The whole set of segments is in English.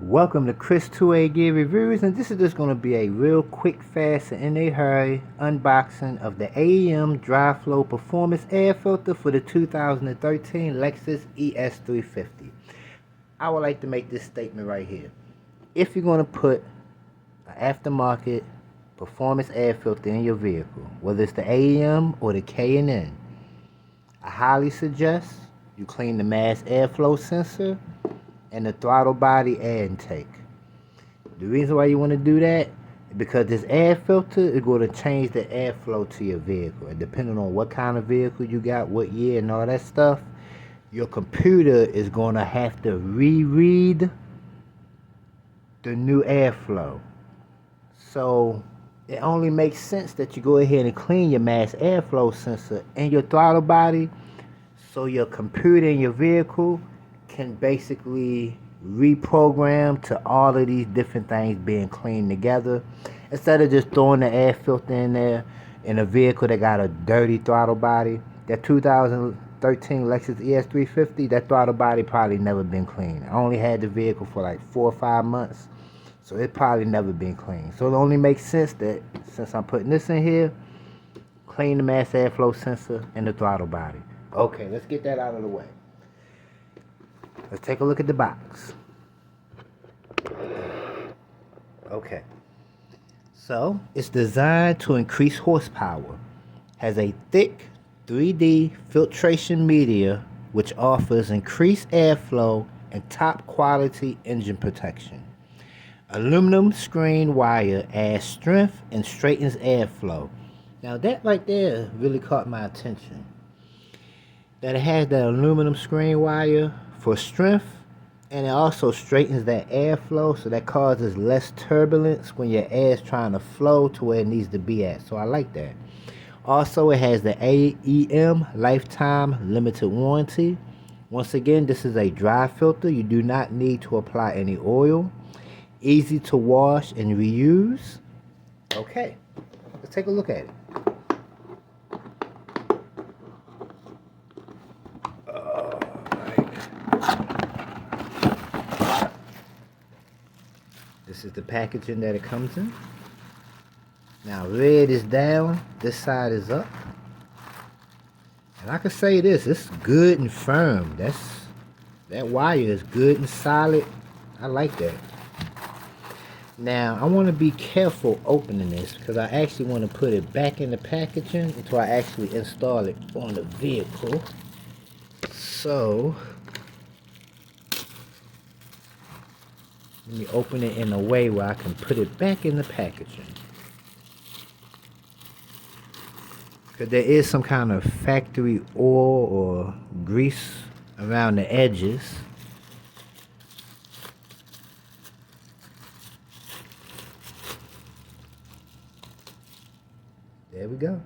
Welcome to Chris 2A Gear Reviews, and this is just going to be a real quick, fast, and in a hurry unboxing of the AEM Dry Flow Performance Air Filter for the 2013 Lexus ES 350. I would like to make this statement right here. If you're going to put an aftermarket performance air filter in your vehicle, whether it's the AEM or the K&N, I highly suggest you clean the mass airflow sensor and the throttle body air intake. The reason why you want to do that is because this air filter is going to change the airflow to your vehicle. And depending on what kind of vehicle you got, what year and all that stuff, your computer is going to have to reread the new airflow. So it only makes sense that you go ahead and clean your mass airflow sensor and your throttle body so your computer in your vehicle can basically reprogram to all of these different things being cleaned together, instead of just throwing the air filter in there in a vehicle that got a dirty throttle body. That 2013 Lexus ES 350, that throttle body probably never been cleaned. I only had the vehicle for like 4 or 5 months, so it probably never been cleaned. So it only makes sense that since I'm putting this in here, clean the mass airflow sensor and the throttle body. Okay, let's get that out of the way. Let's take a look at the box. Okay. So, it's designed to increase horsepower. Has a thick 3D filtration media which offers increased airflow and top quality engine protection. Aluminum screen wire adds strength and straightens airflow. Now that right there really caught my attention. That it has that aluminum screen wire for strength, and it also straightens that airflow, so that causes less turbulence when your air is trying to flow to where it needs to be at. So I like that. Also, it has the AEM lifetime limited warranty. Once again, this is a dry filter. You do not need to apply any oil. Easy to wash and reuse. Okay, let's take a look at it. This is the packaging that it comes in. Now, red is down, this side is up. And I can say this, it's good and firm. That wire is good and solid. I like that. Now, I want to be careful opening this because I actually want to put it back in the packaging until I actually install it on the vehicle. So, let me open it in a way where I can put it back in the packaging. Because there is some kind of factory oil or grease around the edges. There we go.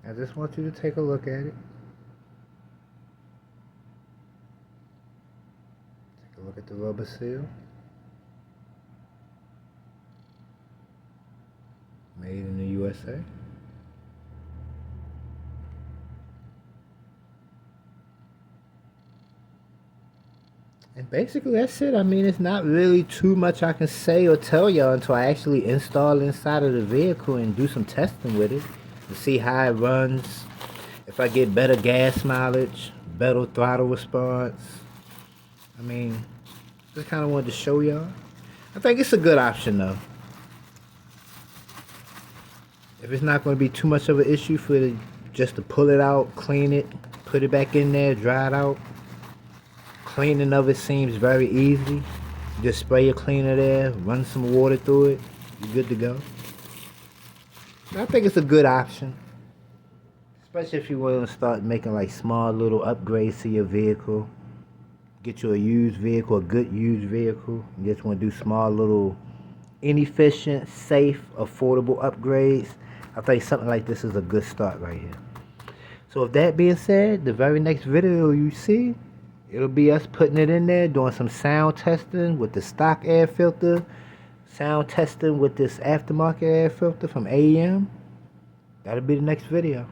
I just want you to take a look at it. Take a look at the rubber seal. Made in the USA. And basically that's it. I mean, it's not really too much I can say or tell y'all until I actually install inside of the vehicle and do some testing with it to see how it runs, if I get better gas mileage, better throttle response. I mean, just kind of wanted to show y'all. I think it's a good option though. If it's not going to be too much of an issue for it just to pull it out, clean it, put it back in there, dry it out. Cleaning of it seems very easy. Just spray your cleaner there, run some water through it, you're good to go. I think it's a good option, especially if you want to start making like small little upgrades to your vehicle. Get you a used vehicle, a good used vehicle. You just want to do small little inefficient, safe, affordable upgrades, I think something like this is a good start right here. So with that being said, the very next video you see, it'll be us putting it in there, doing some sound testing with the stock air filter, sound testing with this aftermarket air filter from AEM. That'll be the next video.